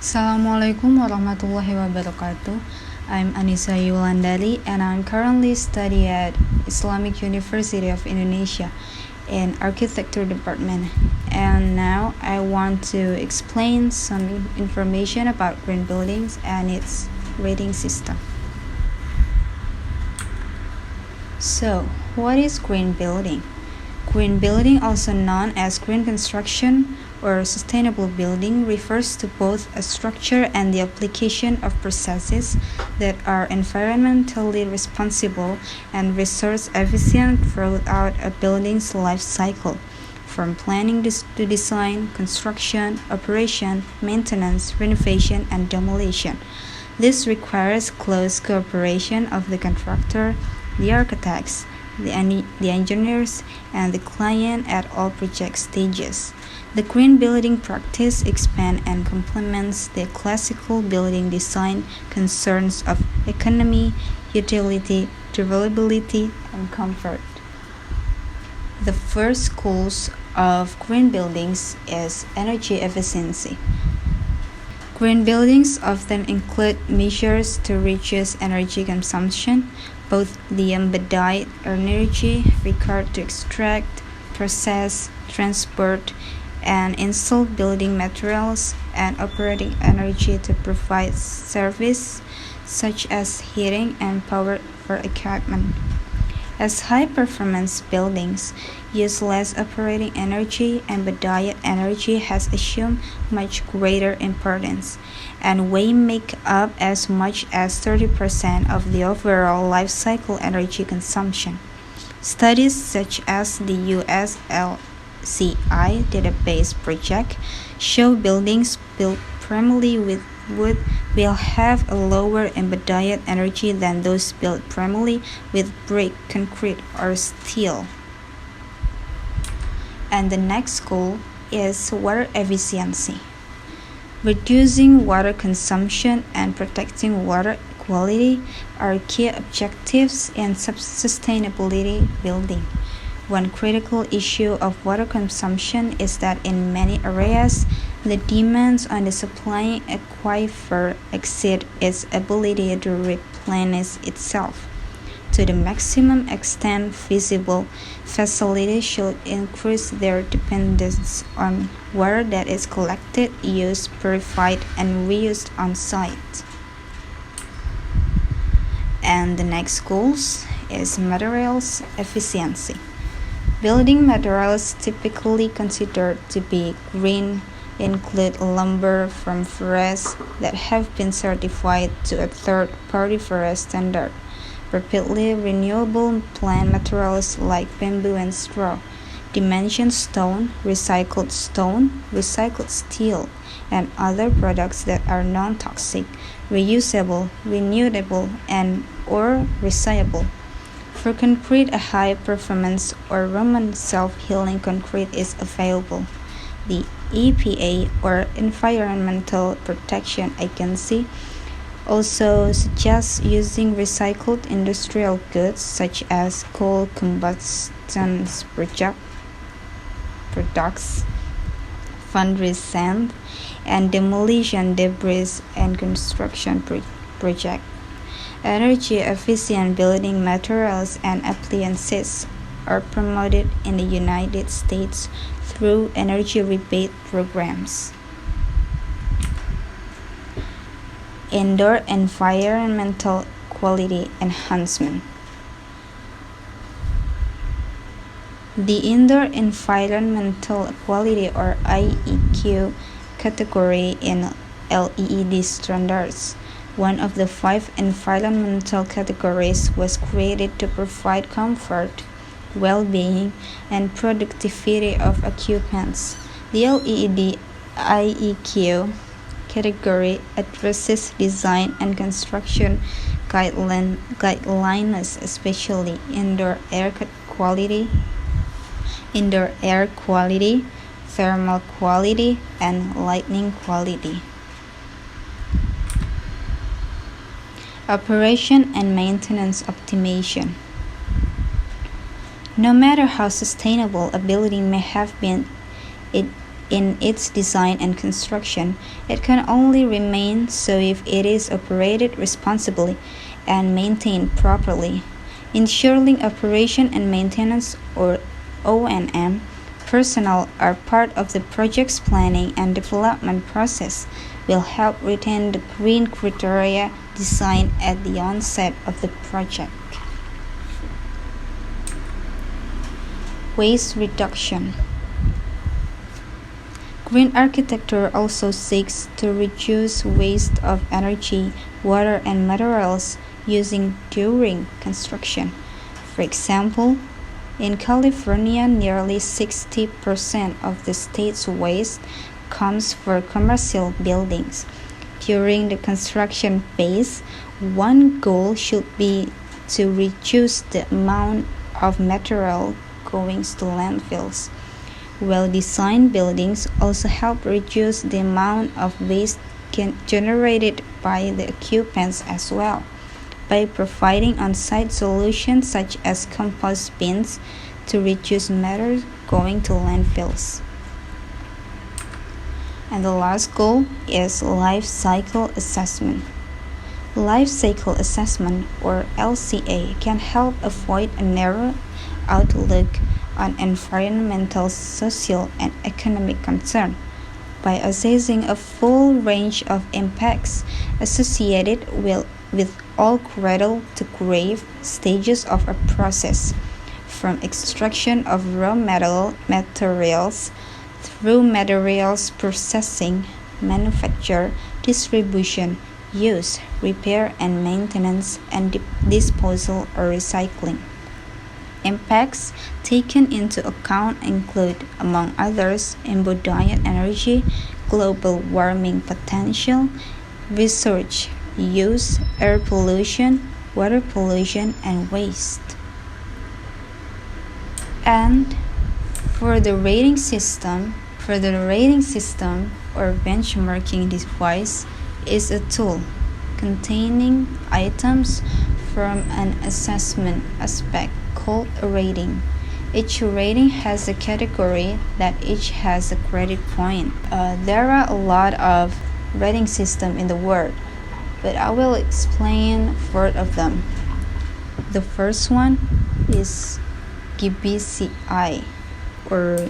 Assalamualaikum warahmatullahi wabarakatuh. I'm Anissa Yulandali and I'm currently studying at Islamic University of Indonesia in Architecture Department. And now I want to explain some information about green buildings and its rating system. So, what is green building? Green building, also known as green construction or sustainable building, refers to both a structure and the application of processes that are environmentally responsible and resource efficient throughout a building's life cycle, from planning to design, construction, operation, maintenance, renovation, and demolition. This requires close cooperation of the contractor, the architects, the engineers, and the client at all project stages. The green building practice expands and complements the classical building design concerns of economy, utility, durability, and comfort. The first goals of green buildings is energy efficiency. Green buildings often include measures to reduce energy consumption, both the embodied energy required to extract, process, transport, and install building materials, and operating energy to provide service, such as heating and power for equipment. As high-performance buildings use less operating energy, embodied energy has assumed much greater importance, and may make up as much as 30% of the overall life cycle energy consumption. Studies such as the USLCI database project show buildings built primarily with wood will have a lower embodied energy than those built primarily with brick, concrete, or steel. And the next goal is water efficiency. Reducing water consumption and protecting water quality are key objectives in sustainability building. One critical issue of water consumption is that in many areas, the demands on the supplying aquifer exceed its ability to replenish itself. To the maximum extent feasible, facilities should increase their dependence on water that is collected, used, purified, and reused on site. And the next goal is materials efficiency. Building materials typically considered to be green include lumber from forests that have been certified to a third-party forest standard, rapidly renewable plant materials like bamboo and straw, dimension stone, recycled steel, and other products that are non-toxic, reusable, renewable, and/or recyclable. For concrete, a high-performance or Roman self-healing concrete is available. The EPA, or Environmental Protection Agency, also suggests using recycled industrial goods such as coal combustion products, foundry sand, and demolition debris in construction projects. Energy-efficient building materials and appliances are promoted in the United States through energy rebate programs. Indoor environmental quality enhancement. The Indoor Environmental Quality or IEQ category in LEED standards, one of the 5 environmental categories, was created to provide comfort, well-being, and productivity of occupants. The LED IEQ category addresses design and construction guidelines, especially indoor air quality, thermal quality, and lighting quality. Operation and maintenance optimization. No matter how sustainable a building may have been, it in its design and construction. It can only remain so if it is operated responsibly and maintained properly. Ensuring operation and maintenance, or O&M, personnel are part of the project's planning and development process will help retain the green criteria designed at the onset of the project. Waste reduction. Green architecture also seeks to reduce waste of energy, water, and materials using during construction. For example, in California, nearly 60% of the state's waste comes from commercial buildings. During the construction phase, one goal should be to reduce the amount of material going to landfills. Well-designed buildings also help reduce the amount of waste generated by the occupants as well, by providing on-site solutions such as compost bins to reduce matter going to landfills. And the last goal is life cycle assessment. Life cycle assessment, or LCA, can help avoid a narrow outlook on environmental, social, and economic concern by assessing a full range of impacts associated with all cradle to grave stages of a process, from extraction of raw materials through materials processing, manufacture, distribution, use, repair and maintenance, and disposal or recycling. Impacts taken into account include, among others, embodied energy, global warming potential, research, use, air pollution, water pollution, and waste. And for the rating system or benchmarking device is a tool containing items from an assessment aspect called a rating. Each rating has a category that each has a credit point. There are a lot of rating systems in the world, but I will explain 4 of them. The first one is GBCI or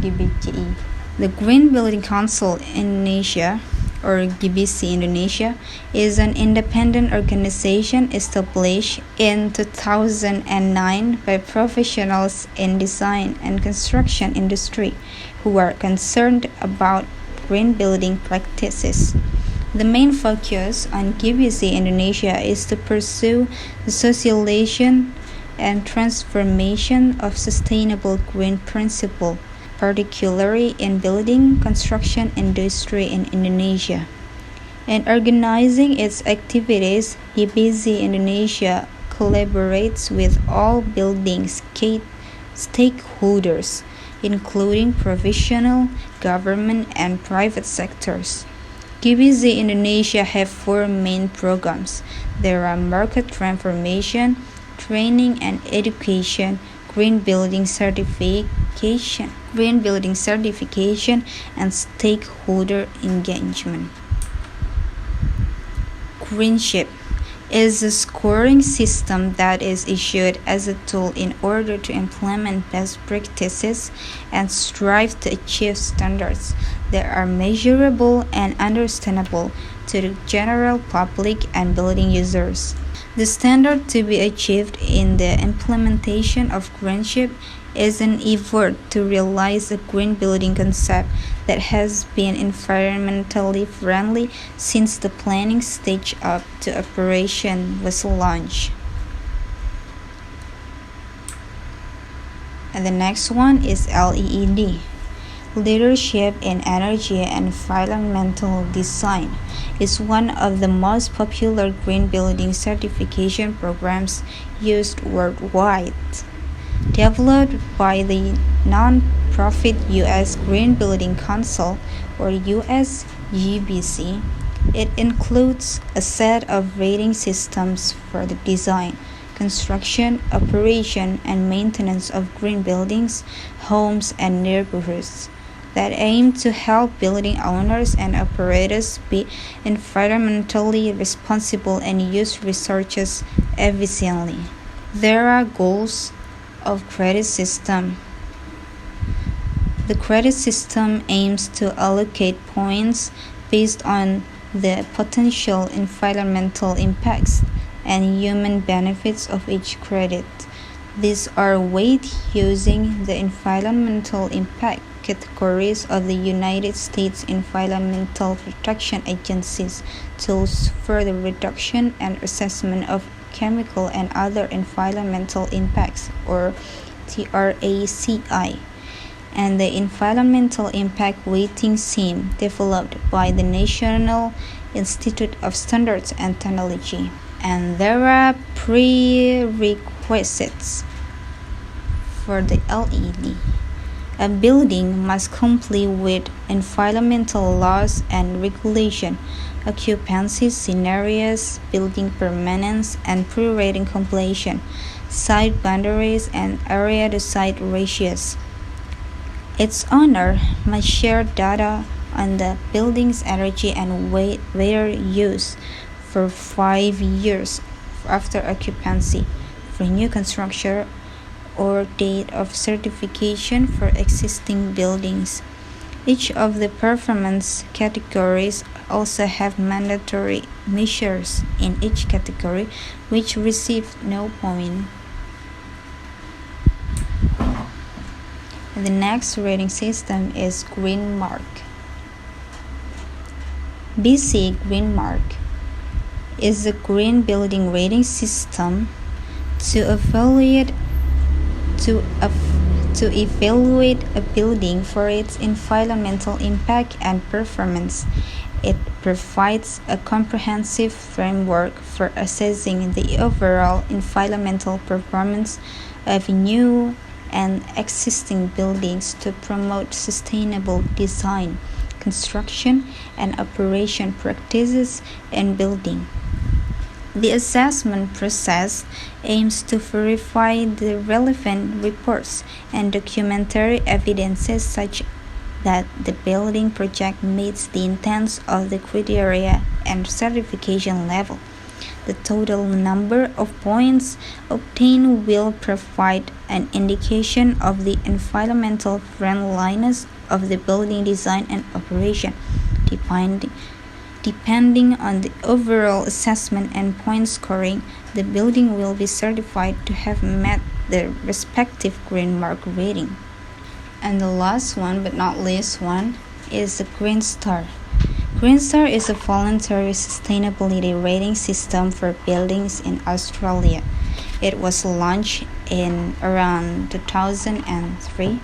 GBCI. The Green Building Council Indonesia, or GBC Indonesia, is an independent organization established in 2009 by professionals in design and construction industry who are concerned about green building practices. The main focus on GBC Indonesia is to pursue the socialization and transformation of sustainable green principle, particularly in building construction industry in Indonesia. In organizing its activities, GBC Indonesia collaborates with all building stakeholders, including professional, government, and private sectors. GBC Indonesia have 4 main programs. There are market transformation, training and education, green building certification, and stakeholder engagement. Greenship is a scoring system that is issued as a tool in order to implement best practices and strive to achieve standards that are measurable and understandable to the general public and building users. The standard to be achieved in the implementation of Greenship is an effort to realize a green building concept that has been environmentally friendly since the planning stage up to operation was launched. And the next one is LEED. Leadership in Energy and Environmental Design is one of the most popular green building certification programs used worldwide. Developed by the non-profit U.S. Green Building Council, or USGBC, it includes a set of rating systems for the design, construction, operation, and maintenance of green buildings, homes, and neighborhoods. that aim to help building owners and operators be environmentally responsible and use resources efficiently. There are goals of credit system. The credit system aims to allocate points based on the potential environmental impacts and human benefits of each credit. These are weighted using the environmental impact categories of the United States Environmental Protection Agency's tools for the reduction and assessment of chemical and other environmental impacts, or TRACI, and the Environmental Impact Weighting Scheme developed by the National Institute of Standards and Technology. And there are prerequisites for the LED. A building must comply with environmental laws and regulation, occupancy scenarios, building permanence and pre-rating completion, site boundaries, and area-to-site ratios. Its owner must share data on the building's energy and water use for 5 years after occupancy for new construction or date of certification for existing buildings. Each of the performance categories also have mandatory measures in each category which receive no point. The next rating system is Green Mark. BC Green Mark is a green building rating system to evaluate a building for its environmental impact and performance. It provides a comprehensive framework for assessing the overall environmental performance of new and existing buildings to promote sustainable design, construction, and operation practices in building. The assessment process aims to verify the relevant reports and documentary evidences such that the building project meets the intents of the criteria and certification level. The total number of points obtained will provide an indication of the environmental friendliness of the building design and operation. Depending on the overall assessment and point scoring, the building will be certified to have met the respective Green Mark rating. And the last one, but not least one, is the Green Star. Green Star is a voluntary sustainability rating system for buildings in Australia. It was launched in around 2003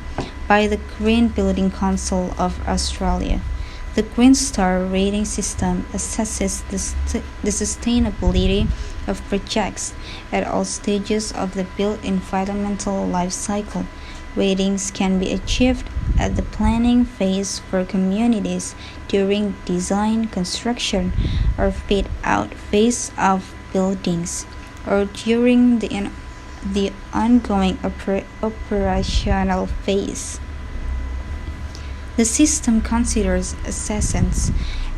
by the Green Building Council of Australia. The Green Star rating system assesses the sustainability of projects at all stages of the built environmental life cycle. Ratings can be achieved at the planning phase for communities, during design, construction, or fit-out phase of buildings, or during the ongoing operational phase. The system considers, assesses,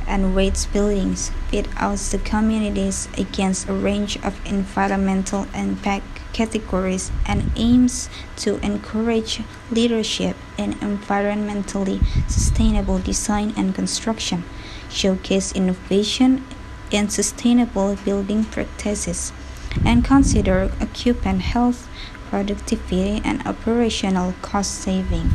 and rates buildings, fit-outs the communities against a range of environmental impact categories and aims to encourage leadership in environmentally sustainable design and construction, showcase innovation in sustainable building practices, and consider occupant health, productivity, and operational cost saving.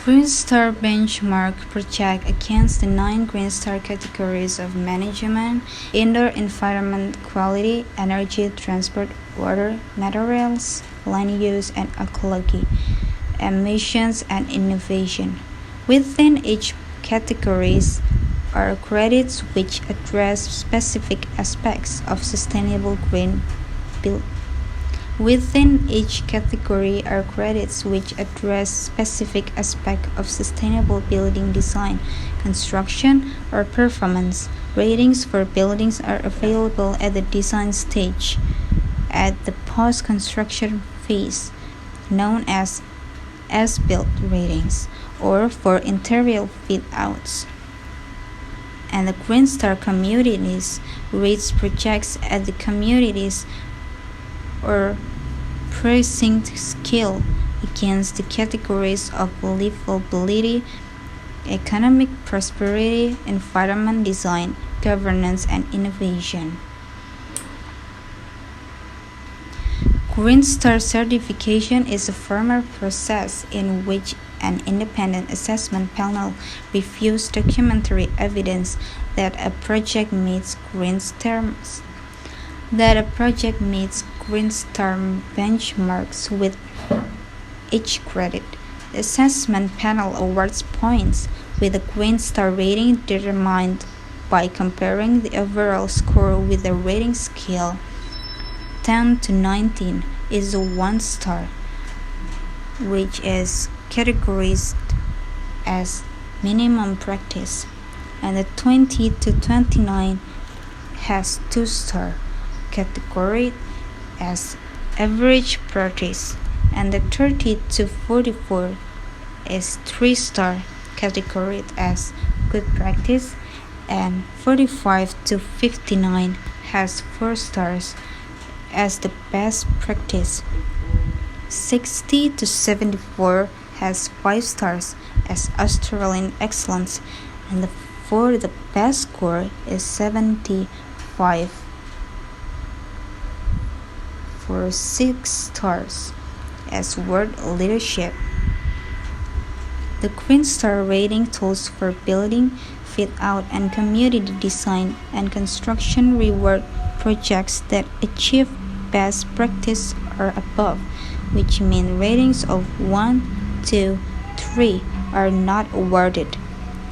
Green Star benchmark project against the 9 Green Star categories of management, indoor environment quality, energy, transport, water, materials, land use, and ecology, emissions, and innovation. Within each categories are credits which address specific aspects of sustainable green build. Within each category are credits which address specific aspects of sustainable building design, construction, or performance. Ratings for buildings are available at the design stage, at the post-construction phase, known as built ratings, or for interior fit-outs. And the Green Star communities rates projects at the communities or precinct scale against the categories of livability, economic prosperity, environment design, governance, and innovation. Green Star certification is a formal process in which an independent assessment panel reviews documentary evidence that a project meets Green Star benchmarks with each credit. The assessment panel awards points with a Green Star rating determined by comparing the overall score with a rating scale. 10 to 19 is a 1 star, which is categorized as minimum practice, and the 20 to 29 has 2 star, categorized as average practice, and the 30 to 44 is 3 star, categorized as good practice, and 45 to 59 has 4 stars as the best practice. 60 to 74 has 5 stars as Australian excellence, and for the best score is 75 for 6 stars as world leadership. The Green Star rating tools for building, fit out, and community design and construction reward projects that achieve best practice or above, which mean ratings of 1, 2, 3 are not awarded.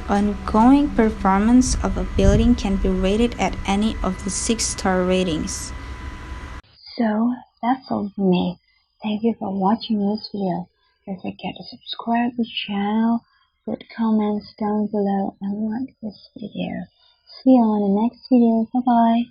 Ongoing performance of a building can be rated at any of the 6-star ratings. So that's all for me. Thank you for watching this video. Don't forget to subscribe to the channel, put comments down below, and like this video. See you on the next video. Bye bye.